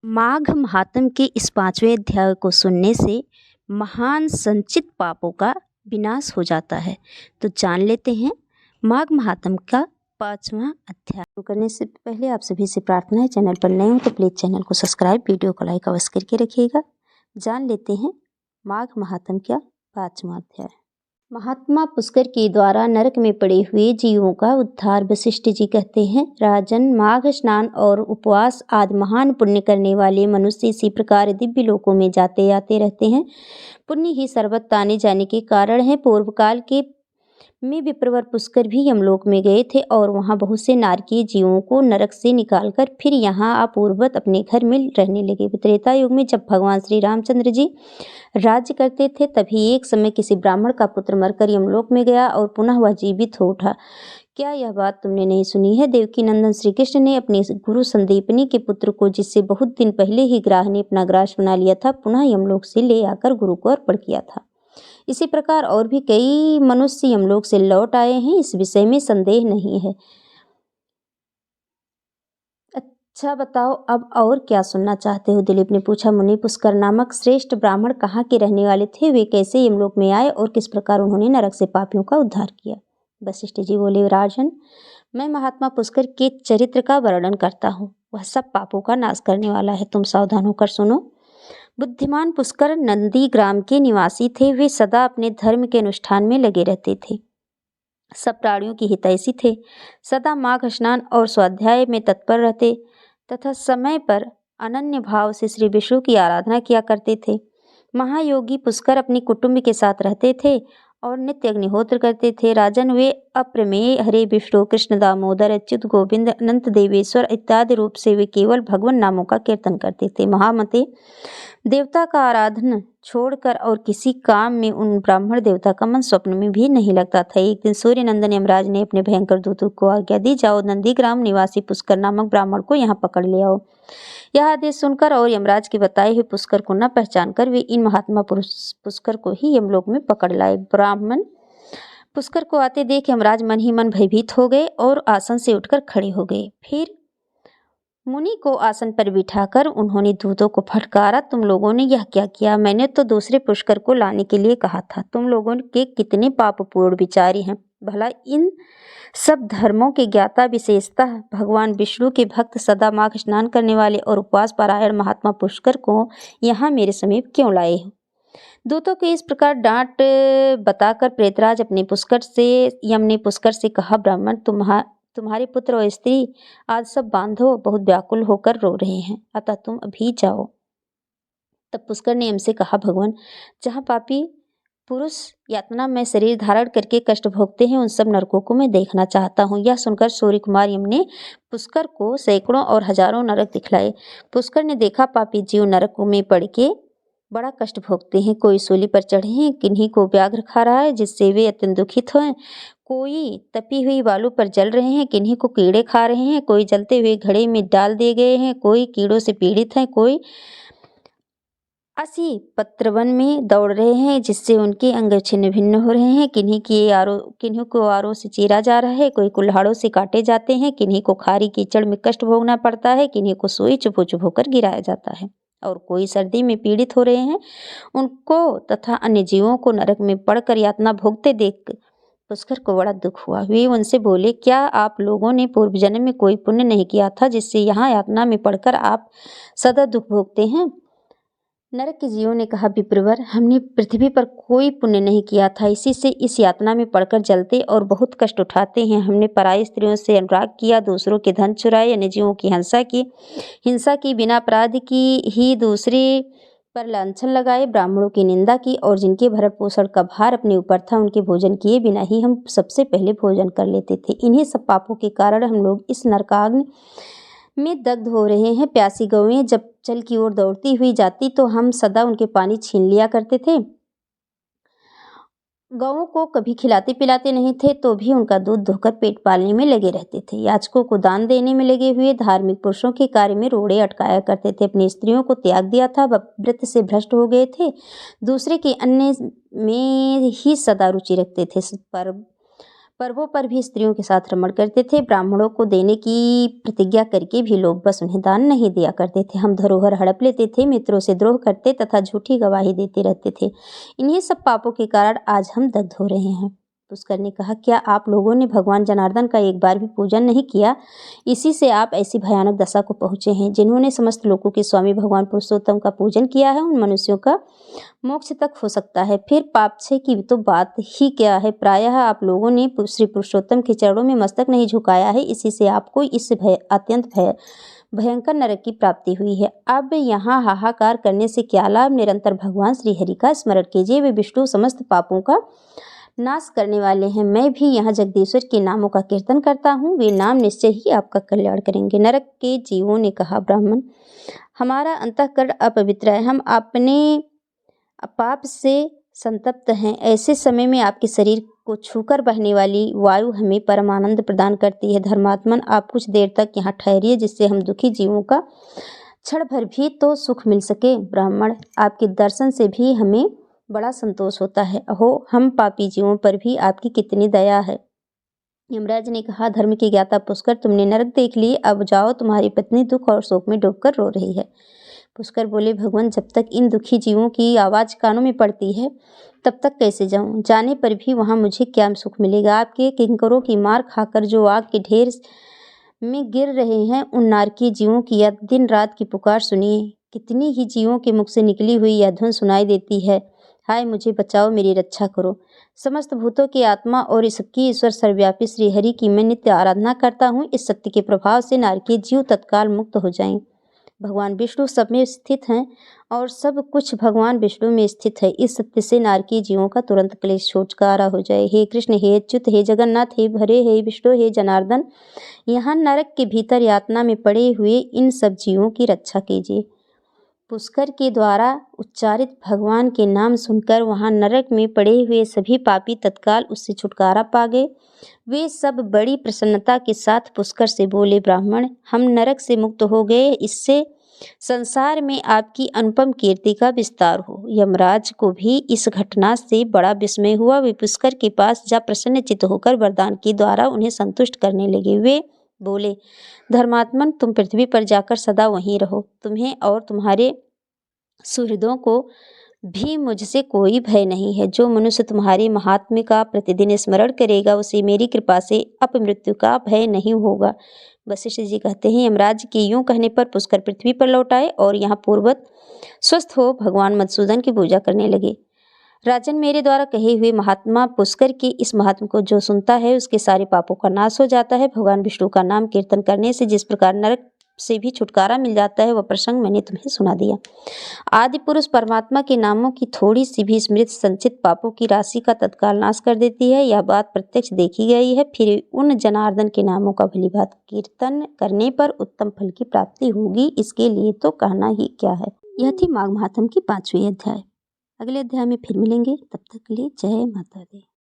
माघ महात्म के इस 5वें अध्याय को सुनने से महान संचित पापों का विनाश हो जाता है। तो जान लेते हैं माघ महात्म का 5वां अध्याय। शुरू करने से पहले आप सभी से प्रार्थना है, चैनल पर नए हो तो प्लीज़ चैनल को सब्सक्राइब, वीडियो को लाइक अवश्य करके रखिएगा। जान लेते हैं माघ महात्म का 5वां अध्याय। महात्मा पुष्कर के द्वारा नरक में पड़े हुए जीवों का उद्धार। वशिष्ठ जी कहते हैं, राजन, माघ स्नान और उपवास आदि महान पुण्य करने वाले मनुष्य इसी प्रकार दिव्य लोकों में जाते आते रहते हैं। पुण्य ही सर्वत्र ताने जाने के कारण है। पूर्व काल के में विप्रवर पुष्कर भी यमलोक में गए थे और वहां बहुत से नारकीय जीवों को नरक से निकालकर फिर यहाँ अपूर्ववत अपने घर में रहने लगे। त्रेता युग में जब भगवान श्री रामचंद्र जी राज्य करते थे, तभी एक समय किसी ब्राह्मण का पुत्र मरकर यमलोक में गया और पुनः वह जीवित हो उठा। क्या यह बात तुमने नहीं सुनी है? देवकी नंदन श्री कृष्ण ने अपने गुरु संदीपनी के पुत्र को, जिससे बहुत दिन पहले ही ग्राह ने अपना ग्रास बना लिया था, पुनः यमलोक से ले आकर गुरु को अर्पण किया था। इसी प्रकार और भी कई मनुष्य यमलोक से लौट आए हैं, इस विषय में संदेह नहीं है। अच्छा बताओ, अब और क्या सुनना चाहते हो? दिलीप ने पूछा। मुनि, पुष्कर नामक श्रेष्ठ ब्राह्मण कहाँ के रहने वाले थे? वे कैसे यमलोक में आए और किस प्रकार उन्होंने नरक से पापियों का उद्धार किया? वशिष्ठ जी बोले, राजन, मैं महात्मा पुष्कर के चरित्र का वर्णन करता हूँ। वह सब पापों का नाश करने वाला है। तुम सावधान होकर सुनो। बुद्धिमान पुष्कर नंदी ग्राम के निवासी थे। वे सदा अपने धर्म के अनुष्ठान में लगे रहते थे। सब प्राणियों की हितैषी थे। सदा माघ स्नान और स्वाध्याय में तत्पर रहते तथा समय पर अनन्य भाव से श्री विष्णु की आराधना किया करते थे। महायोगी पुष्कर अपने कुटुंब के साथ रहते थे और नित्य अग्निहोत्र करते थे। राजन, वे अप्रमेय हरे विष्णु, कृष्ण दामोदर, अच्युत, गोविंद, अनंत देवेश्वर इत्यादि रूप से वे केवल भगवान नामों का कीर्तन करते थे। महामते, देवता का आराधन छोड़कर और किसी काम में उन ब्राह्मण देवता का मन स्वप्न में भी नहीं लगता था। एक दिन सूर्य नंदन यमराज ने अपने भयंकर दूतों को आज्ञा दी, जाओ नंदीग्राम निवासी पुष्कर नामक ब्राह्मण को यहाँ पकड़ ले आओ। यह आदेश सुनकर और यमराज के बताए हुए पुष्कर को न पहचान कर वे इन महात्मा पुष्कर को ही यमलोक में पकड़ लाए। ब्राह्मण पुष्कर को आते देख यमराज मन ही मन भयभीत हो गए और आसन से उठकर खड़े हो गए। फिर मुनि को आसन पर बिठाकर उन्होंने दूतों को फटकारा, तुम लोगों ने यह क्या किया? मैंने तो दूसरे पुष्कर को लाने के लिए कहा था। तुम लोगों के कितने पापपूर्ण विचारी हैं। भला इन सब धर्मों के ज्ञाता, विशेषतः भगवान विष्णु के भक्त, सदा माघ स्नान करने वाले और उपवास परायण महात्मा पुष्कर को यहाँ मेरे समीप क्यों लाए हो? दूतों के इस प्रकार डांट बताकर प्रेतराज यम ने पुष्कर से कहा, ब्राह्मण, तुम्हारे पुत्र और स्त्री आज सब बांधव बहुत व्याकुल होकर रो रहे हैं, अतः तुम अभी जाओ। तब पुष्कर ने हमसे कहा, भगवान, जहाँ पापी पुरुष यातना में शरीर धारण करके कष्ट भोगते हैं, उन सब नरकों को मैं देखना चाहता हूँ। यह सुनकर सूर्य कुमार यम ने पुष्कर को सैकड़ों और हजारों नरक दिखलाए। पुष्कर ने देखा, पापी जीव नरक में पड़ के बड़ा कष्ट भोगते हैं। कोई सूली पर चढ़े हैं, किन्हीं को व्याघ्र खा रहा है जिससे वे अत्यंत दुखित हैं, कोई तपी हुई बालू पर जल रहे हैं, किन्हीं को कीड़े खा रहे हैं, कोई जलते हुए घड़े में डाल दिए गए हैं, कोई कीड़ों से पीड़ित हैं, कोई असी पत्रवन में दौड़ रहे हैं जिससे उनके अंग छिन्न भिन्न हो रहे हैं, किन्हीं को आरों से चीरा जा रहा है, कोई कुल्हाड़ों से काटे जाते हैं, किन्हीं को खारी कीचड़ में कष्ट भोगना पड़ता है, किन्हीं को सुई चुभो चुभो कर गिराया जाता है, और कोई सर्दी में पीड़ित हो रहे हैं। उनको तथा अन्य जीवों को नरक में पड़कर यातना भोगते देख पुष्कर को बड़ा दुख हुआ। वे उनसे बोले, क्या आप लोगों ने पूर्व जन्म में कोई पुण्य नहीं किया था जिससे यहाँ यातना में पड़कर आप सदा दुख भोगते हैं? नरक के जीवों ने कहा, विप्रवर, हमने पृथ्वी पर कोई पुण्य नहीं किया था, इसी से इस यातना में पड़कर जलते और बहुत कष्ट उठाते हैं। हमने पराई स्त्रियों से अनुराग किया, दूसरों के धन चुराए, अन्य जीवों की हिंसा की, बिना अपराध की ही दूसरे पर लांछन लगाए, ब्राह्मणों की निंदा की और जिनके भरण पोषण का भार अपने ऊपर था उनके भोजन किए बिना ही हम सबसे पहले भोजन कर लेते थे। इन्हीं सब पापों के कारण हम लोग इस नरकाग्नि में दग्ध हो रहे हैं। प्यासी गौएं जब जल की ओर दौड़ती हुई जाती तो हम सदा उनके पानी छीन लिया करते थे। गौओं को कभी खिलाते पिलाते नहीं थे तो भी उनका दूध धोकर पेट पालने में लगे रहते थे। याचकों को दान देने में लगे हुए धार्मिक पुरुषों के कार्य में रोड़े अटकाया करते थे। अपनी स्त्रियों को त्याग दिया था, व्रत से भ्रष्ट हो गए थे, दूसरे के अन्य में ही सदा रुचि रखते थे। पर्वों पर भी स्त्रियों के साथ रमण करते थे। ब्राह्मणों को देने की प्रतिज्ञा करके भी लोग बस उन्हें दान नहीं दिया करते थे। हम धरोहर हड़प लेते थे, मित्रों से द्रोह करते तथा झूठी गवाही देते रहते थे। इन्हीं सब पापों के कारण आज हम दग्ध हो रहे हैं। पुष्कर ने कहा, क्या आप लोगों ने भगवान जनार्दन का एक बार भी पूजन नहीं किया? इसी से आप ऐसी भयानक दशा को पहुँचे हैं। जिन्होंने समस्त लोगों के स्वामी भगवान पुरुषोत्तम का पूजन किया है, उन मनुष्यों का मोक्ष तक हो सकता है। फिर पाप क्षय की तो बात ही क्या है। प्रायः आप लोगों ने श्री पुरुषोत्तम के चरणों में मस्तक नहीं झुकाया है, इसी से आपको इस अत्यंत भयंकर नरक की प्राप्ति हुई है। अब यहाँ हाहाकार करने से क्या लाभ? निरंतर भगवान श्री हरि का स्मरण कीजिए, वे विष्णु समस्त पापों का नाश करने वाले हैं। मैं भी यहाँ जगदीश्वर के नामों का कीर्तन करता हूँ, वे नाम निश्चय ही आपका कल्याण करेंगे। नरक के जीवों ने कहा, ब्राह्मण, हमारा अंतःकरण अपवित्र है, हम अपने पाप से संतप्त हैं। ऐसे समय में आपके शरीर को छूकर बहने वाली वायु हमें परम आनंद प्रदान करती है। धर्मात्मन, आप कुछ देर तक यहाँ ठहरिए, जिससे हम दुखी जीवों का क्षण भर भी तो सुख मिल सके। ब्राह्मण, आपके दर्शन से भी हमें बड़ा संतोष होता है। अहो, हम पापी जीवों पर भी आपकी कितनी दया है। यमराज ने कहा, धर्म की ज्ञाता पुष्कर, तुमने नरक देख ली, अब जाओ, तुम्हारी पत्नी दुख और शोक में डूबकर रो रही है। पुष्कर बोले, भगवान, जब तक इन दुखी जीवों की आवाज़ कानों में पड़ती है तब तक कैसे जाऊं? जाने पर भी वहां मुझे क्या सुख मिलेगा? आपके किंकरों की मार खाकर जो आग के ढेर में गिर रहे हैं, उन नारकीय जीवों की यह दिन रात की पुकार सुनिए। कितनी ही जीवों के मुख से निकली हुई यह ध्वनि सुनाई देती है, हाय मुझे बचाओ, मेरी रक्षा करो। समस्त भूतों की आत्मा और सबकी ईश्वर सर्वव्यापी श्री हरि की मैं नित्य आराधना करता हूँ। इस सत्य के प्रभाव से नारकीय जीव तत्काल मुक्त हो जाएं। भगवान विष्णु सब में स्थित हैं और सब कुछ भगवान विष्णु में स्थित है। इस सत्य से नारकीय जीवों का तुरंत क्लेश छुटकारा हो जाए। हे कृष्ण, हे अच्युत, हे जगन्नाथ, हे हरे, हे विष्णु, हे जनार्दन, यहाँ नरक के भीतर यातना में पड़े हुए इन सब जीवों की रक्षा कीजिए। पुष्कर के द्वारा उच्चारित भगवान के नाम सुनकर वहां नरक में पड़े हुए सभी पापी तत्काल उससे छुटकारा पा गए। वे सब बड़ी प्रसन्नता के साथ पुष्कर से बोले, ब्राह्मण, हम नरक से मुक्त हो गए, इससे संसार में आपकी अनुपम कीर्ति का विस्तार हो। यमराज को भी इस घटना से बड़ा विस्मय हुआ। वे पुष्कर के पास जा प्रसन्न चित्त होकर वरदान के द्वारा उन्हें संतुष्ट करने लगे। वे बोले, धर्मात्मन, तुम पृथ्वी पर जाकर सदा वहीं रहो। तुम्हें और तुम्हारे सुहृदों को भी मुझसे कोई भय नहीं है। जो मनुष्य तुम्हारे महात्म्य का प्रतिदिन स्मरण करेगा, उसे मेरी कृपा से अपमृत्यु का भय नहीं होगा। वशिष्ठ जी कहते हैं, यमराज के यूं कहने पर पुष्कर पृथ्वी पर लौट आए और यहाँ पूर्ववत स्वस्थ हो भगवान मधुसूदन की पूजा करने लगे। राजन, मेरे द्वारा कहे हुए महात्मा पुष्कर के इस महात्मा को जो सुनता है, उसके सारे पापों का नाश हो जाता है। भगवान विष्णु का नाम कीर्तन करने से जिस प्रकार नरक से भी छुटकारा मिल जाता है, वह प्रसंग मैंने तुम्हें सुना दिया। आदि पुरुष परमात्मा के नामों की थोड़ी सी भी स्मृति संचित पापों की राशि का तत्काल नाश कर देती है। यह बात प्रत्यक्ष देखी गई है। फिर उन जनार्दन के नामों का भलीभांत कीर्तन करने पर उत्तम फल की प्राप्ति होगी, इसके लिए तो कहना ही क्या है। यह थी माघ महात्म की 5वीं अध्याय। अगले अध्याय में फिर मिलेंगे, तब तक के लिए जय माता दी।